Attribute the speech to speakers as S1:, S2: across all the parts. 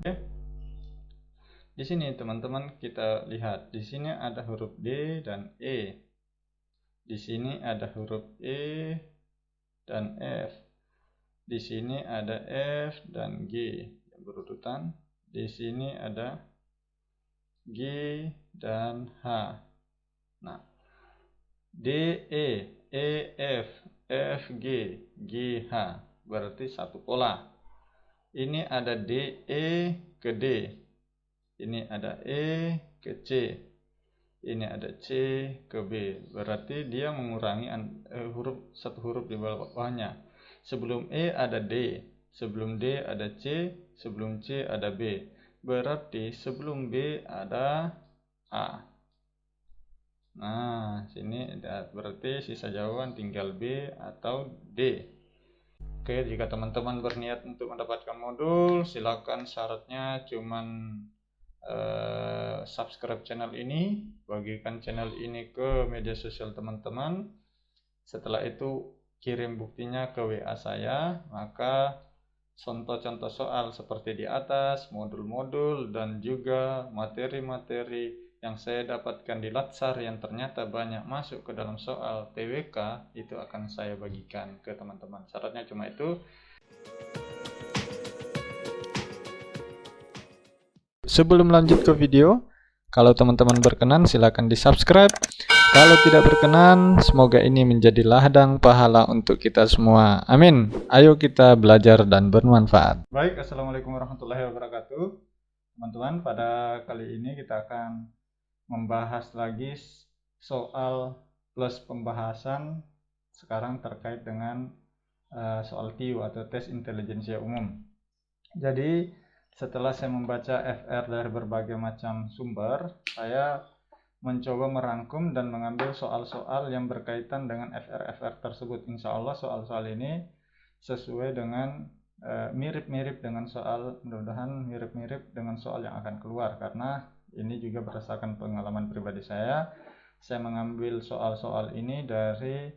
S1: Oke. Di sini teman-teman kita lihat, di sini ada huruf D dan E. Di sini ada huruf E dan F. Di sini ada F dan G yang berurutan. Di sini ada G dan H. Nah, D E, E F, F G, G H berarti satu pola. Ini ada D E ke D. Ini ada E ke C. Ini ada C ke B. Berarti dia mengurangi satu huruf di bawahnya. Sebelum E ada D, sebelum D ada C, sebelum C ada B. Berarti sebelum B ada A. Nah, sini berarti sisa jawaban tinggal B atau D. Oke, jika teman-teman berniat untuk mendapatkan modul, silakan syaratnya cuman subscribe channel ini, bagikan channel ini ke media sosial teman-teman. Setelah itu kirim buktinya ke WA saya, maka contoh-contoh soal seperti di atas, modul-modul dan juga materi-materi yang saya dapatkan di Latsar yang ternyata banyak masuk ke dalam soal TWK, itu akan saya bagikan ke teman-teman. Syaratnya cuma itu. Sebelum lanjut ke video, kalau teman-teman berkenan silakan di-subscribe. Kalau tidak berkenan, semoga ini menjadi ladang pahala untuk kita semua. Amin. Ayo kita belajar dan bermanfaat. Baik, assalamualaikum warahmatullahi wabarakatuh. Teman-teman, pada kali ini kita akan membahas lagi soal plus pembahasan sekarang terkait dengan soal TIU atau tes intelijensia umum. Jadi setelah saya membaca FR dari berbagai macam sumber, saya mencoba merangkum dan mengambil soal-soal yang berkaitan dengan FR-FR tersebut. Insya Allah soal-soal ini sesuai dengan mirip-mirip dengan soal, mudah-mudahan mirip-mirip dengan soal yang akan keluar, karena ini juga berdasarkan pengalaman pribadi saya. Saya mengambil soal-soal ini dari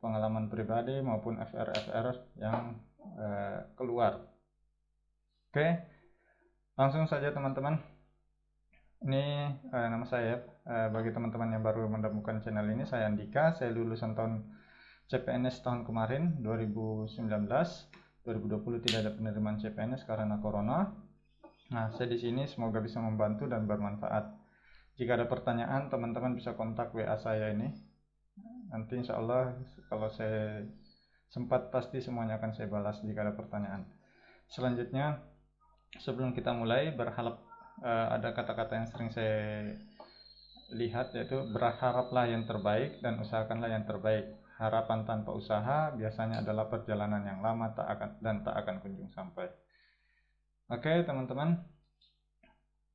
S1: pengalaman pribadi maupun FR-FR yang keluar. Oke, langsung saja teman-teman. Ini nama saya. Bagi teman-teman yang baru menemukan channel ini, saya Andika. Saya lulusan tahun CPNS tahun kemarin 2019. 2020 tidak ada penerimaan CPNS karena corona. Nah, saya di sini semoga bisa membantu dan bermanfaat. Jika ada pertanyaan, teman-teman bisa kontak WA saya ini. Nanti insya Allah kalau saya sempat pasti semuanya akan saya balas jika ada pertanyaan. Selanjutnya, sebelum kita mulai, berharap ada kata-kata yang sering saya lihat, yaitu berharaplah yang terbaik dan usahakanlah yang terbaik. Harapan tanpa usaha biasanya adalah perjalanan yang lama tak akan kunjung sampai. Oke teman-teman,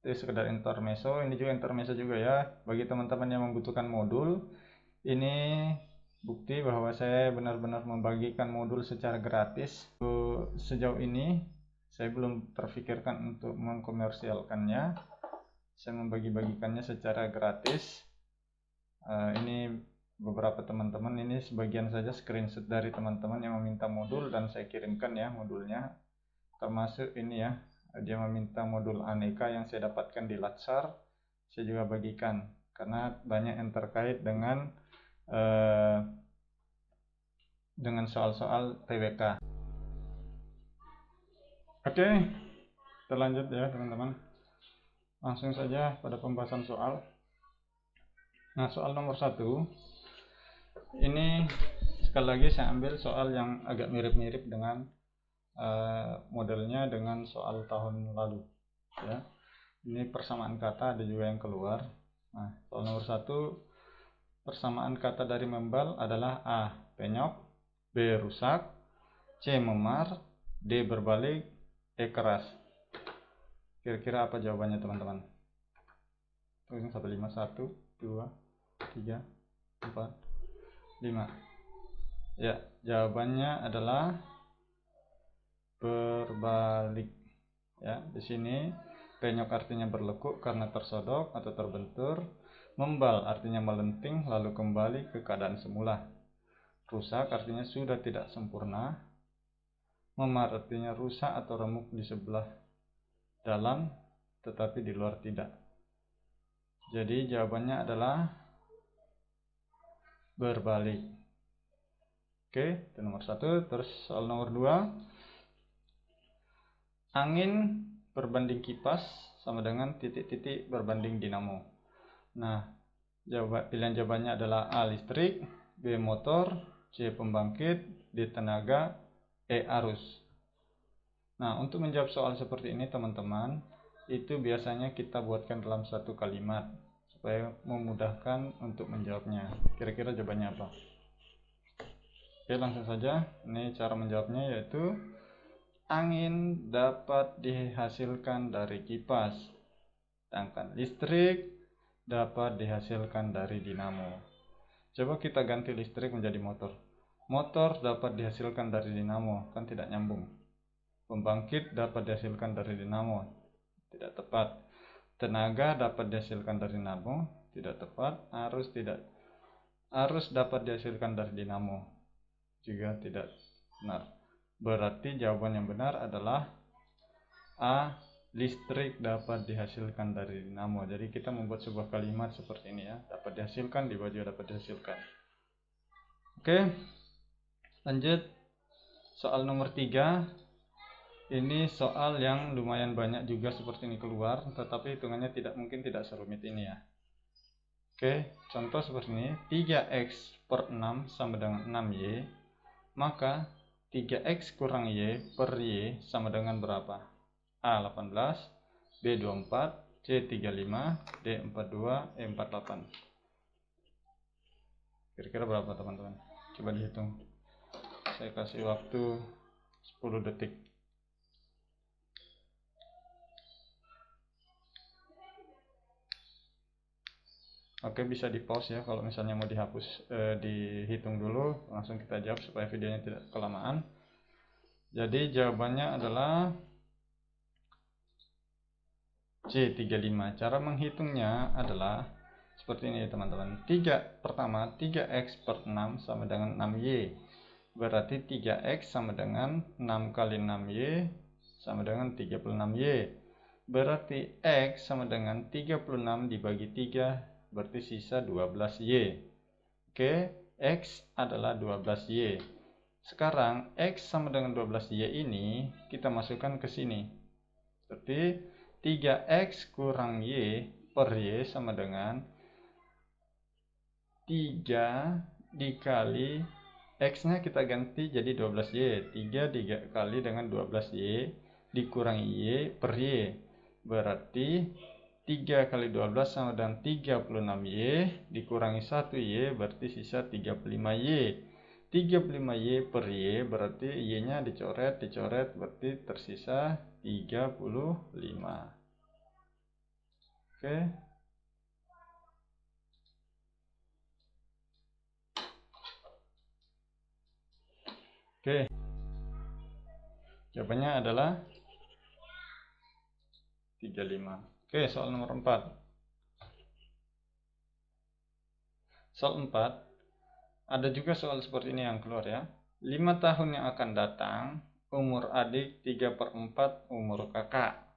S1: itu sekedar intermezzo. Ini juga intermezzo juga ya, bagi teman-teman yang membutuhkan modul. Ini bukti bahwa saya benar-benar membagikan modul secara gratis. Sejauh ini saya belum terfikirkan untuk mengkomersialkannya. Saya membagi-bagikannya secara gratis. Ini beberapa teman-teman, ini sebagian saja screenshot dari teman-teman yang meminta modul dan saya kirimkan ya modulnya. Termasuk ini ya, dia meminta modul aneka yang saya dapatkan di Latsar, saya juga bagikan karena banyak yang terkait dengan soal-soal TWK. Oke, kita lanjut ya teman-teman. Langsung saja pada pembahasan soal. Nah, soal nomor 1 ini sekali lagi saya ambil soal yang agak mirip-mirip dengan modelnya dengan soal tahun lalu ya. Ini persamaan kata, ada juga yang keluar. Nah, soal nomor 1, persamaan kata dari membal adalah A. Penyok, B. Rusak, C. Memar, D. Berbalik, E. Keras. Kira-kira apa jawabannya teman-teman? Tulis 1, 5, 1, 2, 3, 4, 5. Ya, jawabannya adalah berbalik. Ya, di sini penyok artinya berlekuk karena tersodok atau terbentur. Membal artinya melenting lalu kembali ke keadaan semula. Rusak artinya sudah tidak sempurna. Memar artinya rusak atau remuk di sebelah dalam tetapi di luar tidak. Jadi jawabannya adalah berbalik. Oke, itu nomor 1. Terus soal nomor 2. Angin berbanding kipas sama dengan titik-titik berbanding dinamo. Nah, pilihan jawabannya adalah A. Listrik, B. Motor, C. Pembangkit, D. Tenaga, E. Arus. Nah, untuk menjawab soal seperti ini teman-teman, itu biasanya kita buatkan dalam satu kalimat supaya memudahkan untuk menjawabnya. Kira-kira jawabannya apa? Oke, langsung saja. Ini cara menjawabnya yaitu angin dapat dihasilkan dari kipas, sedangkan listrik dapat dihasilkan dari dinamo. Coba kita ganti listrik menjadi motor. Motor dapat dihasilkan dari dinamo, kan tidak nyambung. Pembangkit dapat dihasilkan dari dinamo, tidak tepat. Tenaga dapat dihasilkan dari dinamo, tidak tepat. Arus dapat dihasilkan dari dinamo, juga tidak benar. Berarti jawaban yang benar adalah A. Listrik dapat dihasilkan dari dinamo. Jadi kita membuat sebuah kalimat seperti ini ya, dapat dihasilkan, di bawah juga dapat dihasilkan. Oke, lanjut soal nomor 3. Ini soal yang lumayan banyak juga seperti ini keluar, tetapi hitungannya mungkin tidak serumit ini ya. Oke, contoh seperti ini. 3x per 6 sama dengan 6y, maka 3x kurang y per y sama dengan berapa? A. 18, B. 24, C. 35, D. 42, E. 48. Kira-kira berapa teman-teman? Coba dihitung. Saya kasih waktu 10 detik. Oke, bisa di pause ya kalau misalnya mau dihapus, dihitung dulu, langsung kita jawab supaya videonya tidak kelamaan. Jadi jawabannya adalah C. 35. Cara menghitungnya adalah seperti ini teman-teman. Pertama 3x per 6 sama dengan 6y. Berarti 3x sama dengan 6 kali 6y sama dengan 36y. Berarti x sama dengan 36 dibagi 3, berarti sisa 12y. Oke, x adalah 12y. Sekarang x sama dengan 12y ini kita masukkan ke sini. Berarti 3x kurang y per y sama dengan 3 dikali x-nya kita ganti jadi 12y. 3 dikali dengan 12y dikurangi y per y. Berarti 3 kali 12 sama dengan 36y dikurangi 1y berarti sisa 35y. 35y per y berarti y-nya dicoret berarti tersisa 35. Oke. Oke. Jawabannya adalah 35. Oke, soal nomor 4. Soal 4. Ada juga soal seperti ini yang keluar ya. 5 tahun yang akan datang, umur adik 3/4 umur kakak.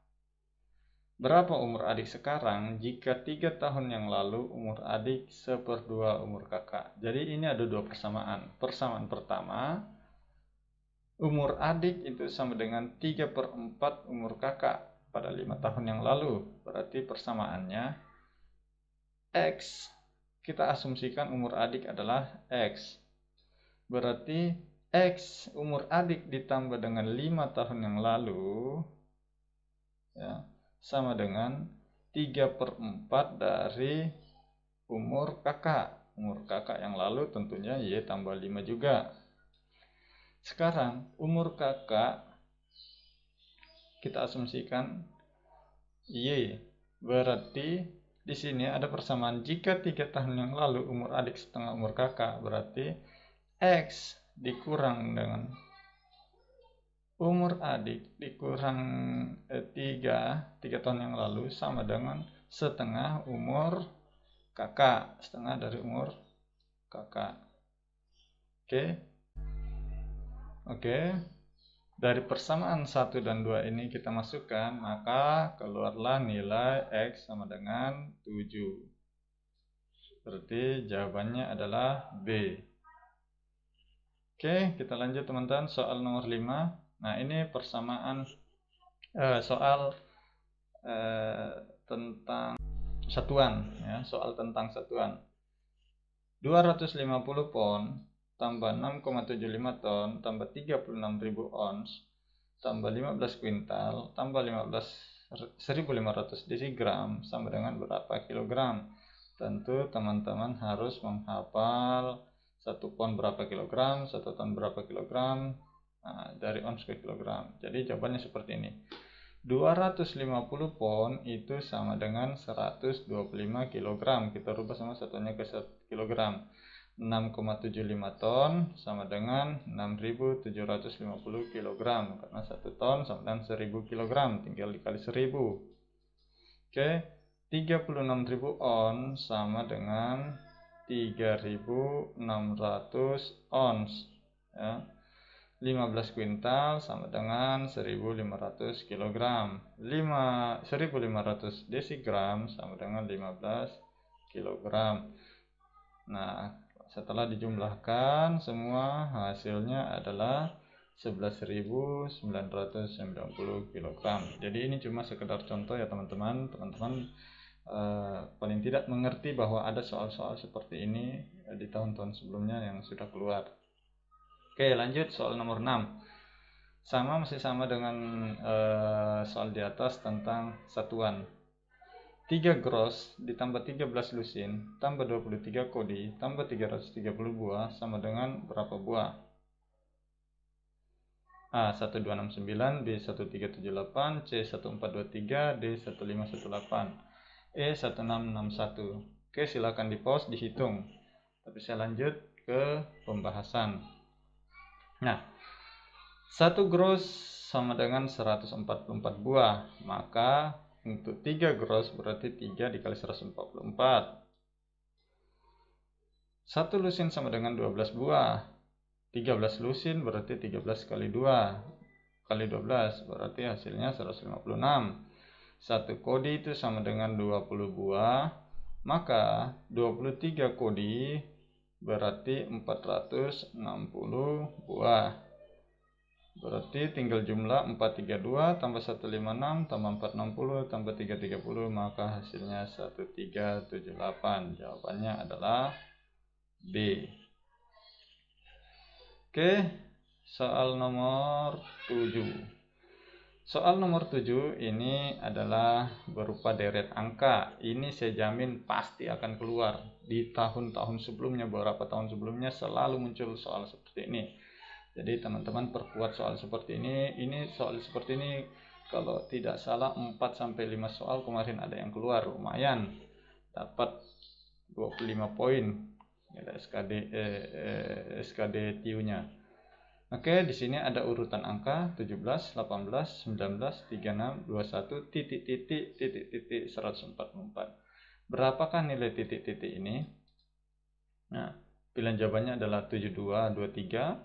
S1: Berapa umur adik sekarang jika 3 tahun yang lalu umur adik 1/2 umur kakak? Jadi ini ada dua persamaan. Persamaan pertama, umur adik itu sama dengan 3/4 umur kakak pada 5 tahun yang lalu. Berarti persamaannya X. Kita asumsikan umur adik adalah X. Berarti X umur adik ditambah dengan 5 tahun yang lalu ya, sama dengan 3/4 dari umur kakak. Umur kakak yang lalu tentunya Y tambah 5 juga. Sekarang umur kakak kita asumsikan Y. Berarti di sini ada persamaan jika 3 tahun yang lalu umur adik setengah umur kakak, berarti X dikurang dengan umur adik dikurang 3 tahun yang lalu sama dengan setengah umur kakak, setengah dari umur kakak. Oke. Dari persamaan 1 dan 2 ini kita masukkan, maka keluarlah nilai X sama dengan 7. Berarti jawabannya adalah B. Oke, kita lanjut teman-teman, soal nomor 5. Nah, ini persamaan soal tentang satuan ya, soal tentang satuan. 250 pon tambah 6,75 ton tambah 36.000 ons tambah 15 kuintal tambah 1.500 desigram sama dengan berapa kilogram? Tentu teman-teman harus menghafal 1 pon berapa kilogram, 1 ton berapa kilogram, dari ons ke kilogram. Jadi jawabannya seperti ini. 250 pon itu sama dengan 125 kg. Kita rubah sama satunya ke kg. 6,75 ton sama dengan 6.750 kg. Karena 1 ton sama dengan 1.000 kg. Tinggal dikali 1.000. Oke, 36.000 on sama dengan 3.600 ons. Ya. 15 kuintal sama dengan 1.500 kg. 1.500 desigram sama dengan 15 kg. Nah, setelah dijumlahkan semua hasilnya adalah 11.990 kg. Jadi ini cuma sekedar contoh ya teman-teman. Teman-teman paling tidak mengerti bahwa ada soal-soal seperti ini di tahun-tahun sebelumnya yang sudah keluar. Oke, lanjut soal nomor 6. Masih sama dengan soal di atas tentang satuan. 3 gross ditambah 13 lusin tambah 23 kodi tambah 330 buah sama dengan berapa buah? A. 1269, B. 1378, C. 1423, D. 1518, E. 1661. Oke, silakan di pause, dihitung. Tapi saya lanjut ke pembahasan. Nah, 1 gross sama dengan 144 buah. Maka untuk 3 gross berarti 3 dikali 144. 1 lusin sama dengan 12 buah. 13 lusin berarti 13 kali 2 kali 12 berarti hasilnya 156. 1 kodi itu sama dengan 20 buah. Maka 23 kodi berarti 460 buah. Berarti tinggal jumlah 432 tambah 156 tambah 460 tambah 330, maka hasilnya 1378. Jawabannya adalah B. Oke, soal nomor 7. Soal nomor 7 ini adalah berupa deret angka. Ini saya jamin pasti akan keluar. Di tahun-tahun sebelumnya, beberapa tahun sebelumnya selalu muncul soal seperti ini. Jadi teman-teman perkuat soal seperti ini. Ini soal seperti ini kalau tidak salah 4-5 soal kemarin ada yang keluar, lumayan. Dapat 25 poin. Ada SKD TU-nya. Oke, di sini ada urutan angka 17, 18, 19, 36, 21, titik 144. Berapakah nilai titik-titik ini? Nah, pilihan jawabannya adalah 72, 23,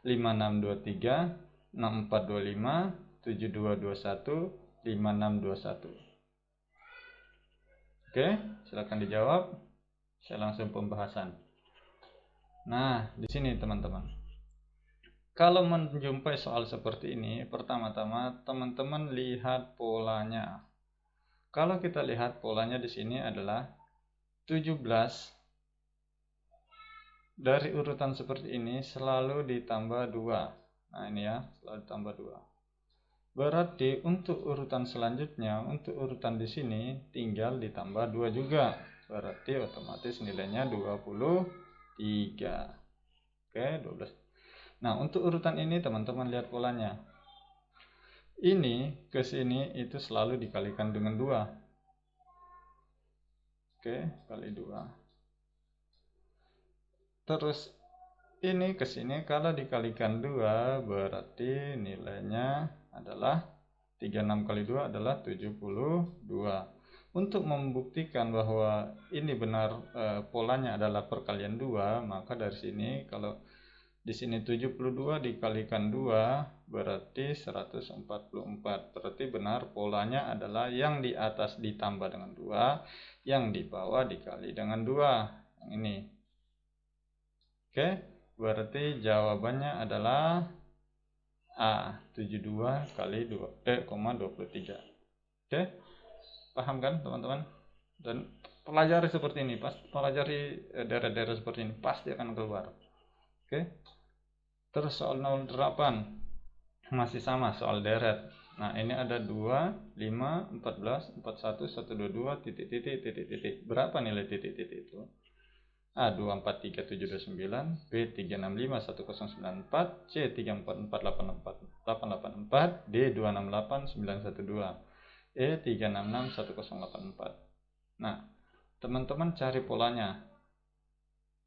S1: 5623, 6425, 7221, 5621. Oke, silakan dijawab. Saya langsung pembahasan. Nah, di sini teman-teman. Kalau menjumpai soal seperti ini, pertama-tama teman-teman lihat polanya. Kalau kita lihat polanya di sini adalah 17 dari urutan seperti ini selalu ditambah 2. Nah, ini ya, selalu ditambah 2. Berarti untuk urutan selanjutnya, untuk urutan di sini tinggal ditambah 2 juga. Berarti otomatis nilainya 23. Oke, 12. Nah, untuk urutan ini teman-teman lihat polanya. Ini ke sini itu selalu dikalikan dengan 2. Oke, kali 2. Terus ini ke sini kalau dikalikan 2 berarti nilainya adalah 36 kali 2 adalah 72. Untuk membuktikan bahwa ini benar polanya adalah perkalian 2, maka dari sini kalau Di sini 72 dikalikan 2 berarti 144. Berarti benar polanya adalah yang di atas ditambah dengan 2, yang di bawah dikali dengan 2. Yang ini. Oke, berarti jawabannya adalah A, 72 kali 23. Oke, paham kan teman-teman? Dan pelajari seperti ini, pelajari deret-deret seperti ini, pasti akan keluar. Oke. Terus soal 08 masih sama soal deret. Nah, ini ada 2, 5, 14, 41, 122, titik. Berapa nilai titik-titik itu? A 243, 729, B 365, 1094, C 344, 884, D 268, 912, E 366, 1084. Nah, teman-teman cari polanya.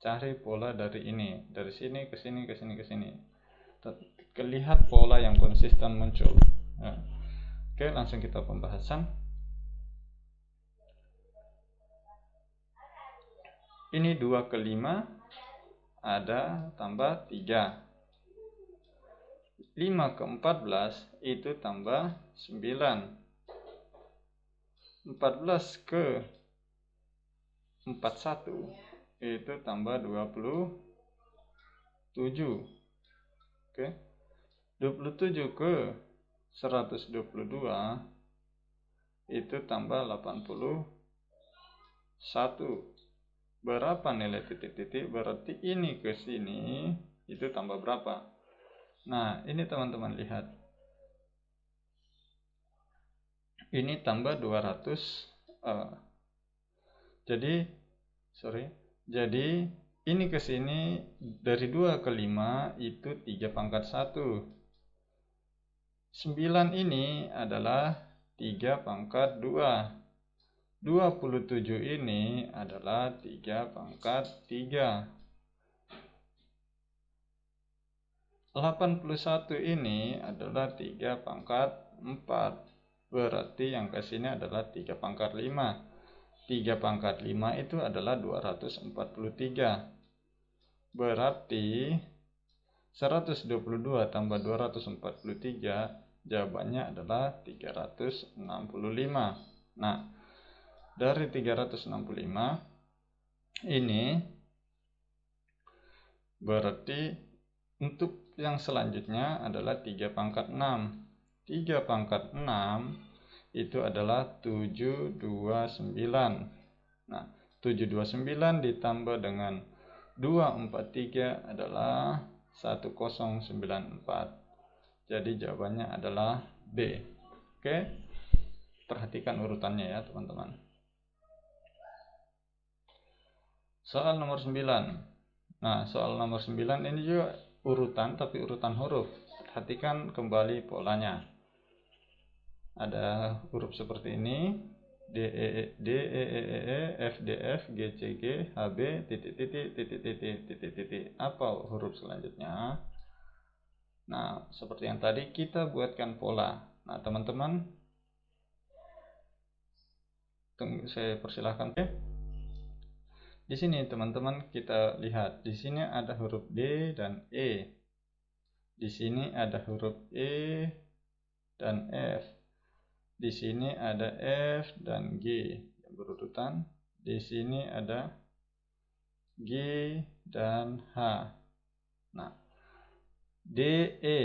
S1: Cari pola dari ini, dari sini ke sini ke sini ke sini. Lihat pola yang konsisten muncul. Nah, oke, langsung kita pembahasan. Ini 2 ke 5 ada tambah 3. 5 ke 14 itu tambah 9. 14 ke 41 itu tambah 27. Oke. 27 ke 122 itu tambah 81. Berapa nilai titik-titik? Berarti ini ke sini itu tambah berapa? Nah, ini teman-teman lihat. Ini tambah 200. Jadi ini ke sini dari 2 ke 5 itu 3 pangkat 1. 9 ini adalah 3 pangkat 2. 27 ini adalah 3 pangkat 3. 81 ini adalah 3 pangkat 4. Berarti yang ke sini adalah 3 pangkat 5. 3 pangkat 5 itu adalah 243. Berarti 122 tambah 243 jawabannya adalah 365. Nah, dari 365 ini berarti untuk yang selanjutnya adalah 3 pangkat 6. 3 pangkat 6 itu adalah 729. Nah, 729 ditambah dengan 243 adalah 1094. Jadi jawabannya adalah B. Oke. Perhatikan urutannya ya, teman-teman. Soal nomor 9. Nah, soal nomor 9 ini juga urutan, tapi urutan huruf. Perhatikan kembali polanya. Ada huruf seperti ini, D E E F D F G C G H B titik. Apa huruf selanjutnya? Nah, seperti yang tadi kita buatkan pola. Nah, teman-teman, saya persilahkan. Di sini teman-teman kita lihat, di sini ada huruf D dan E. Di sini ada huruf E dan F. Di sini ada F dan G yang berurutan. Di sini ada G dan H. Nah, D E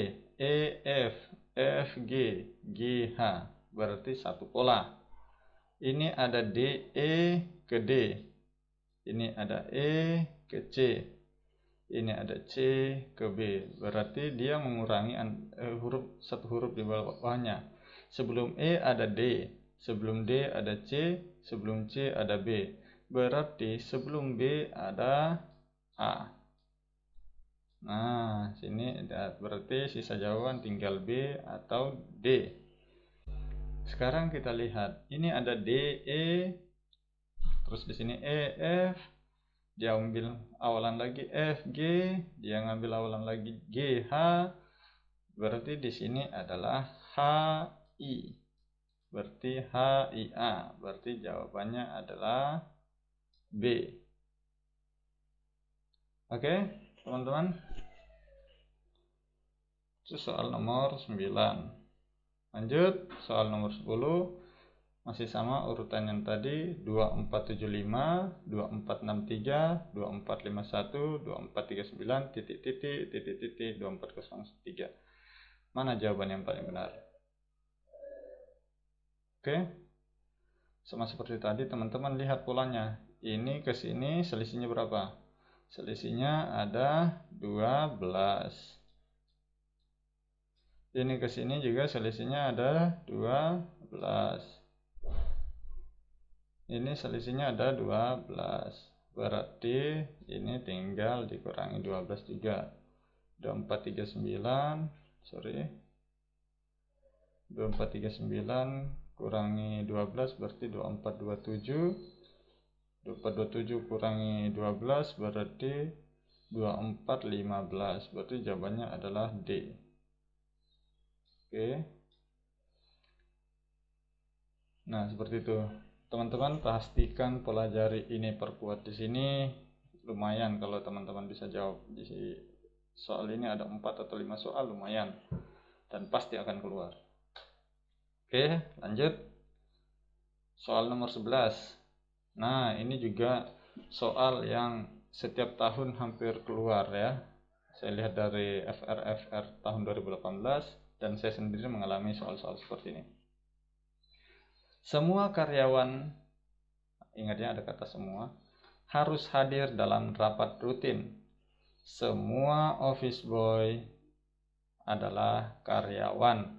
S1: F F G G H berarti satu pola. Ini ada D E ke D. Ini ada E ke C. Ini ada C ke B. Berarti dia mengurangi satu huruf di bawahnya. Sebelum E ada D, sebelum D ada C, sebelum C ada B. Berarti sebelum B ada A. Nah, sini berarti sisa jawaban tinggal B atau D. Sekarang kita lihat, ini ada D E, terus di sini E F, dia ambil awalan lagi F G, dia ngambil awalan lagi G H. Berarti di sini adalah H I. Berarti H I A. Berarti jawabannya adalah B. Oke, teman-teman. Itu soal nomor 9. Lanjut, soal nomor 10. Masih sama urutan yang tadi, 2475, 2463, 2451, 2439, titik titik, titik titik, 2403. Mana jawaban yang paling benar? Oke. Sama seperti tadi, teman-teman lihat polanya. Ini ke sini selisihnya berapa? Selisihnya ada 12. Ini ke sini juga selisihnya ada 12. Ini selisihnya ada 12. Berarti ini tinggal dikurangi 12 juga. 2439, sorry. 2439 kurangi 12 berarti 2427. 2427 kurangi 12 berarti 2415. Berarti jawabannya adalah D. Oke. Nah, seperti itu. Teman-teman pastikan pelajari ini, perkuat di sini. Lumayan kalau teman-teman bisa jawab di soal ini, ada 4 atau 5 soal, lumayan. Dan pasti akan keluar. Oke, lanjut. Soal nomor 11. Nah, ini juga soal yang setiap tahun hampir keluar ya. Saya lihat dari FR tahun 2018 dan saya sendiri mengalami soal-soal seperti ini. Semua karyawan, ingat ya ada kata semua, harus hadir dalam rapat rutin. Semua office boy adalah karyawan.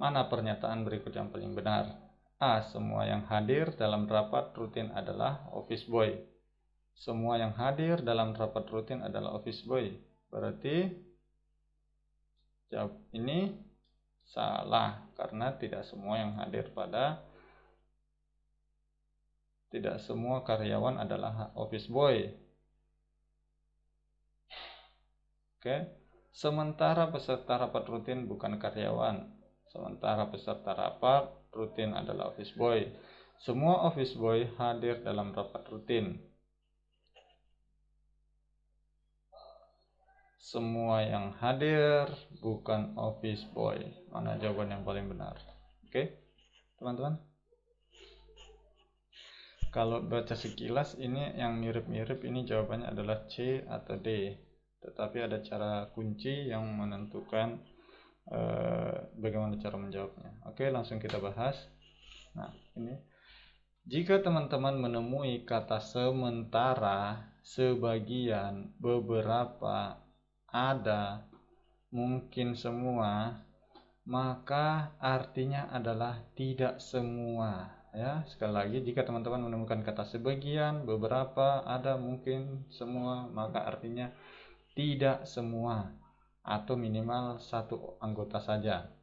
S1: Mana pernyataan berikut yang paling benar? A. Semua yang hadir dalam rapat rutin adalah office boy. Semua yang hadir dalam rapat rutin adalah office boy. Berarti jawab ini salah, karena tidak semua yang hadir tidak semua karyawan adalah office boy. Oke. Sementara peserta rapat rutin bukan karyawan. Sementara peserta rapat rutin adalah office boy. Semua office boy hadir dalam rapat rutin. Semua yang hadir bukan office boy. Mana jawaban yang paling benar? Oke, teman-teman. Kalau baca sekilas ini yang mirip-mirip, ini jawabannya adalah C atau D. Tetapi ada cara kunci yang menentukan bagaimana cara menjawabnya. Oke, langsung kita bahas. Nah, ini. Jika teman-teman menemui kata sementara, sebagian, beberapa, ada, mungkin semua, maka artinya adalah tidak semua. Ya, sekali lagi, jika teman-teman menemukan kata sebagian, beberapa, ada, mungkin, semua, maka artinya tidak semua atau minimal satu anggota saja.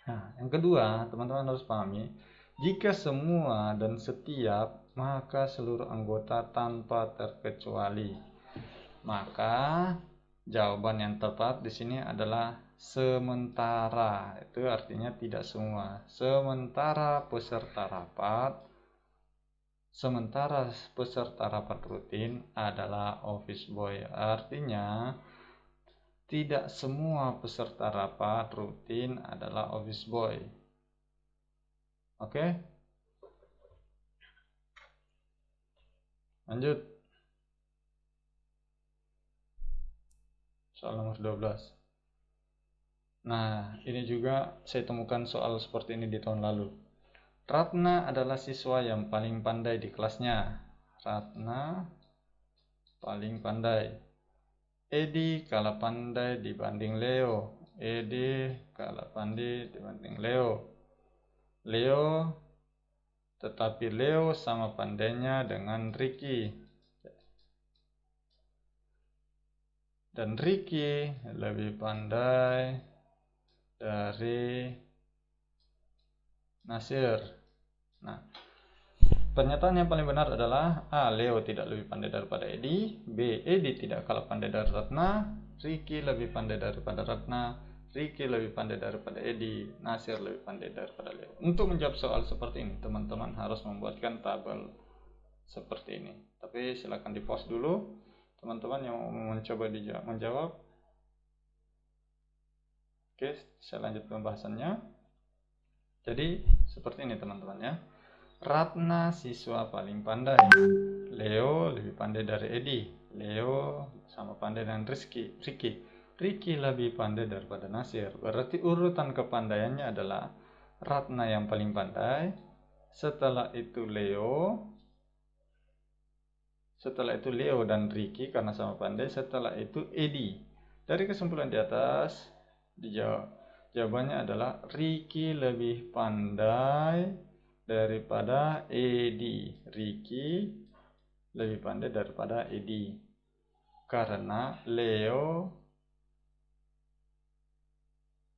S1: Nah, yang kedua, teman-teman harus pahami, jika semua dan setiap, maka seluruh anggota tanpa terkecuali. Maka jawaban yang tepat di sini adalah sementara. Itu artinya tidak semua. Sementara peserta rapat rutin adalah office boy. Artinya tidak semua peserta rapat rutin adalah office boy. Oke? Lanjut. Soal nomor 12. Nah, ini juga saya temukan soal seperti ini di tahun lalu. Ratna adalah siswa yang paling pandai di kelasnya. Ratna paling pandai. Edi kalah pandai dibanding Leo. Edi kalah pandai dibanding Leo. Tetapi Leo sama pandainya dengan Ricky. Dan Ricky lebih pandai dari Nasir. Nah, pernyataan yang paling benar adalah A. Leo tidak lebih pandai daripada Edi. B. Edi tidak kalah pandai dari Ratna. Ricky lebih pandai daripada Ratna. Ricky lebih pandai daripada Edi. Nasir lebih pandai daripada Leo. Untuk menjawab soal seperti ini, teman-teman harus membuatkan tabel seperti ini. Tapi silakan di pause dulu. Teman-teman yang mau mencoba menjawab, Oke, saya lanjut pembahasannya. Jadi seperti ini teman-teman ya. Ratna siswa paling pandai. Leo lebih pandai dari Edi. Leo sama pandai dengan Ricky. Ricky lebih pandai daripada Nasir. Berarti urutan kepandaiannya adalah Ratna yang paling pandai. Setelah itu Leo dan Ricky karena sama pandai. Setelah itu Edi. Dari kesimpulan di atas dijawab. Jawabannya adalah Ricky lebih pandai daripada Edi. Ricky lebih pandai daripada Edi. Karena Leo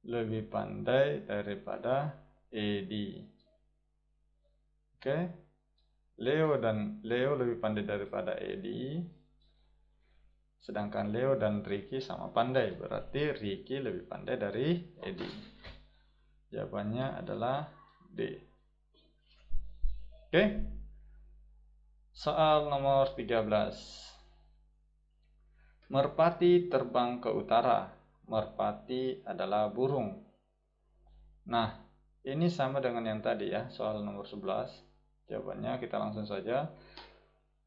S1: lebih pandai daripada Edi. Oke. Leo lebih pandai daripada Edi. Sedangkan Leo dan Ricky sama pandai, berarti Ricky lebih pandai dari Edi. Jawabannya adalah D. Oke. Soal nomor 13. Merpati terbang ke utara. Merpati adalah burung. Nah, ini sama dengan yang tadi ya, soal nomor 11. Jawabannya kita langsung saja.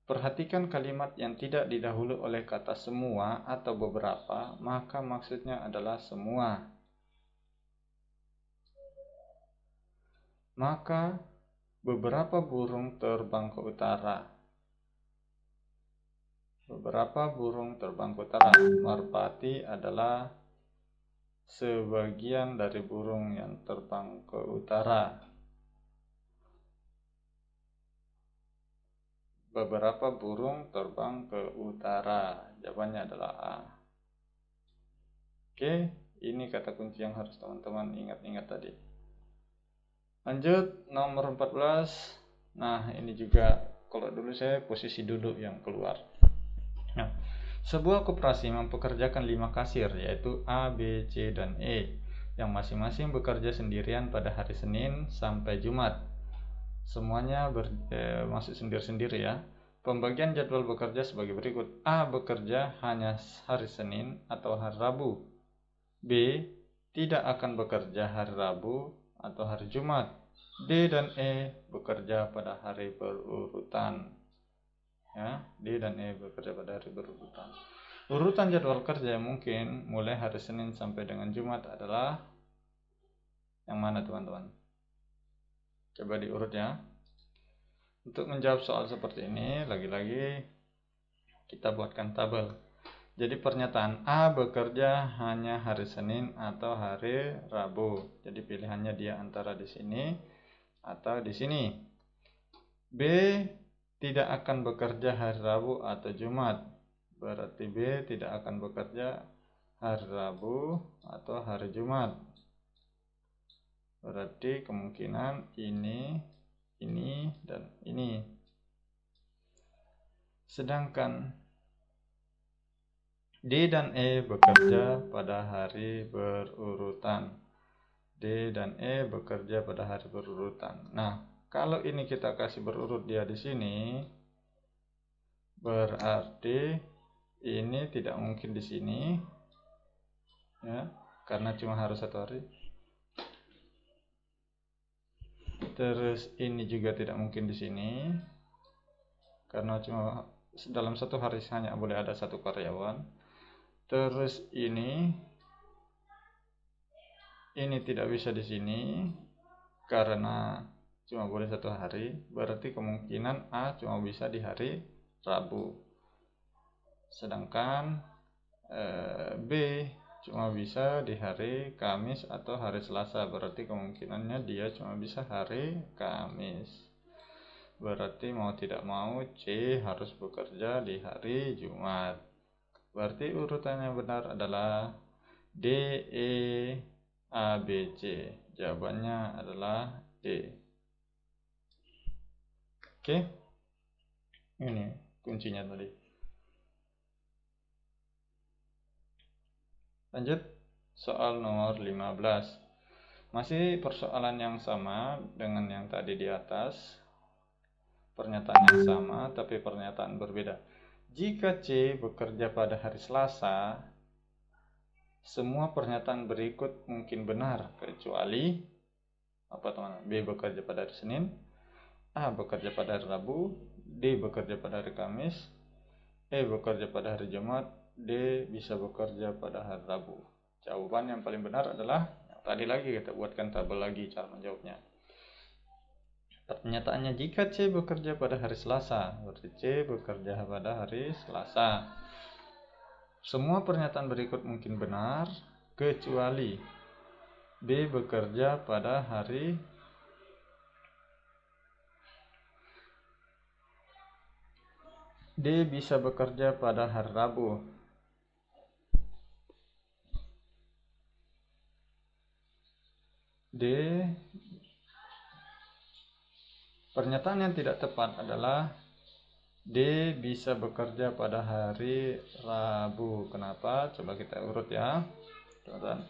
S1: Perhatikan kalimat yang tidak didahului oleh kata semua atau beberapa, maka maksudnya adalah semua. Maka beberapa burung terbang ke utara. Beberapa burung terbang ke utara. Merpati adalah sebagian dari burung yang terbang ke utara. Beberapa burung terbang ke utara. Jawabannya adalah A. Oke, ini kata kunci yang harus teman-teman ingat-ingat tadi. Lanjut nomor 14. Nah, ini juga kalau dulu saya posisi duduk yang keluar. Nah, sebuah koperasi mempekerjakan 5 kasir yaitu A, B, C, dan E yang masing-masing bekerja sendirian pada hari Senin sampai Jumat. Semuanya masuk sendiri-sendiri ya. Pembagian jadwal bekerja sebagai berikut. A bekerja hanya hari Senin atau hari Rabu. B tidak akan bekerja hari Rabu atau hari Jumat. D dan E bekerja pada hari berurutan. Ya, D dan E bekerja pada hari berurutan. Urutan jadwal kerja mungkin mulai hari Senin sampai dengan Jumat adalah yang mana teman-teman? Coba diurut ya. Untuk menjawab soal seperti ini, lagi-lagi kita buatkan tabel. Jadi pernyataan A bekerja hanya hari Senin atau hari Rabu. Jadi pilihannya dia antara di sini atau di sini. B tidak akan bekerja hari Rabu atau Jumat. Berarti B tidak akan bekerja hari Rabu atau hari Jumat. Berarti kemungkinan ini, dan ini. Sedangkan D dan E bekerja pada hari berurutan. D dan E bekerja pada hari berurutan. Nah, kalau ini kita kasih berurut dia di sini, berarti ini tidak mungkin di sini, ya, karena cuma harus satu hari. Terus ini juga tidak mungkin di sini, karena cuma dalam satu hari hanya boleh ada satu karyawan. Terus ini tidak bisa di sini karena cuma boleh satu hari. Berarti kemungkinan A cuma bisa di hari Rabu. Sedangkan B cuma bisa di hari Kamis atau hari Selasa. Berarti kemungkinannya dia cuma bisa hari Kamis. Berarti mau tidak mau C harus bekerja di hari Jumat. Berarti urutan yang benar adalah D, E, A, B, C. Jawabannya adalah D. Oke. Ini kuncinya tadi. Lanjut soal nomor 15. Masih persoalan yang sama dengan yang tadi di atas. Pernyataan yang sama tapi pernyataan berbeda. Jika C bekerja pada hari Selasa, semua pernyataan berikut mungkin benar kecuali apa teman? B bekerja pada hari Senin, A bekerja pada hari Rabu, D bekerja pada hari Kamis, E bekerja pada hari Jumat, D bisa bekerja pada hari Rabu. Jawaban yang paling benar adalah yang tadi lagi, kita buatkan tabel lagi cara menjawabnya. Pernyataannya jika C bekerja pada hari Selasa, berarti C bekerja pada hari Selasa. Semua pernyataan berikut mungkin benar kecuali B bekerja pada hari D bisa bekerja pada hari Rabu. D. Pernyataan yang tidak tepat adalah D bisa bekerja pada hari Rabu. Kenapa? Coba kita urut ya, teman-teman.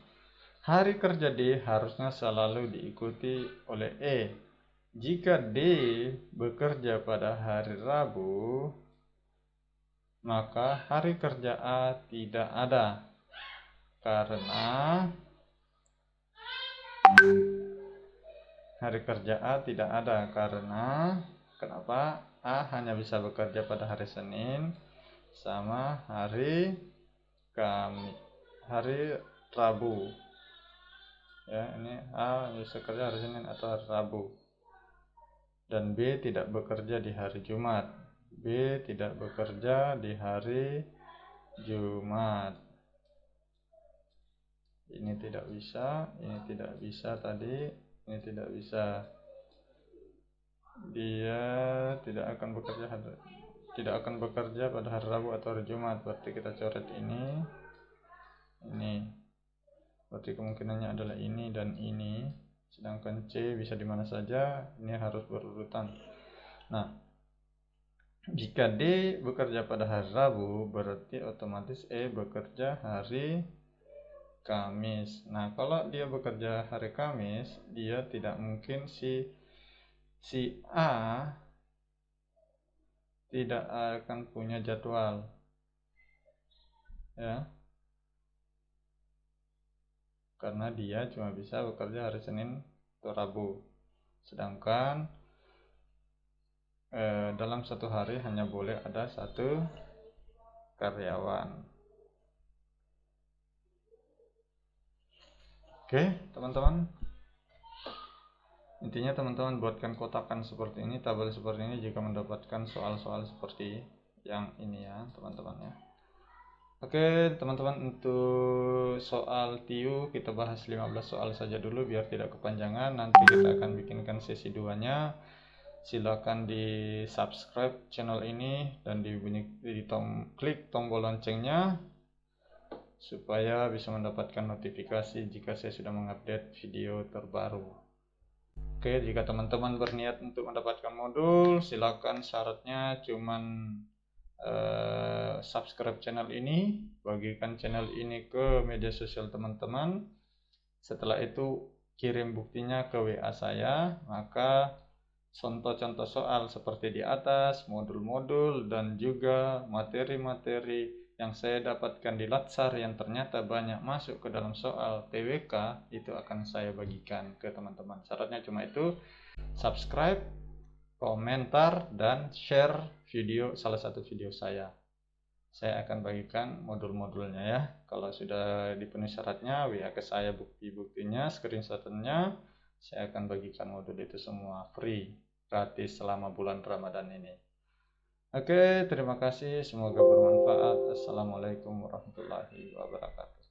S1: Hari kerja D harusnya selalu diikuti oleh E. Jika D bekerja pada hari Rabu, maka hari kerja A tidak ada. Karena hari kerja A tidak ada karena kenapa? A hanya bisa bekerja pada hari Senin sama hari Rabu. Ya, ini A bisa kerja hari Senin atau hari Rabu. Dan B tidak bekerja di hari Jumat. B tidak bekerja di hari Jumat. Ini tidak bisa, ini tidak bisa tadi, ini tidak bisa. Dia tidak akan bekerja pada hari Rabu atau hari Jumat. Berarti kita coret ini. Berarti kemungkinannya adalah ini dan ini. Sedangkan C bisa di mana saja. Ini harus berurutan. Nah, jika D bekerja pada hari Rabu, berarti otomatis E bekerja hari Kamis. Nah, kalau dia bekerja hari Kamis, dia tidak mungkin si A tidak akan punya jadwal, ya, karena dia cuma bisa bekerja hari Senin atau Rabu. Sedangkan dalam satu hari hanya boleh ada satu karyawan. Oke, teman-teman. Intinya teman-teman buatkan kotakan seperti ini, tabel seperti ini jika mendapatkan soal-soal seperti yang ini ya, teman-teman ya. Oke, teman-teman, untuk soal TIU kita bahas 15 soal saja dulu biar tidak kepanjangan. Nanti kita akan bikinkan sesi 2-nya. Silakan di subscribe channel ini dan klik tombol loncengnya supaya bisa mendapatkan notifikasi jika saya sudah mengupdate video terbaru. Oke, jika teman-teman berniat untuk mendapatkan modul, silakan, syaratnya cuman subscribe channel ini, bagikan channel ini ke media sosial teman-teman. Setelah itu kirim buktinya ke WA saya, maka contoh-contoh soal seperti di atas, modul-modul dan juga materi-materi yang saya dapatkan di Latsar yang ternyata banyak masuk ke dalam soal TWK, itu akan saya bagikan ke teman-teman. Syaratnya cuma itu, subscribe, komentar, dan share video, salah satu video saya. Saya akan bagikan modul-modulnya ya. Kalau sudah dipenuhi syaratnya, WA ke saya bukti-buktinya, screenshotnya, saya akan bagikan modul itu semua free, gratis selama bulan Ramadan ini. Oke, terima kasih. Semoga bermanfaat. Assalamualaikum warahmatullahi wabarakatuh.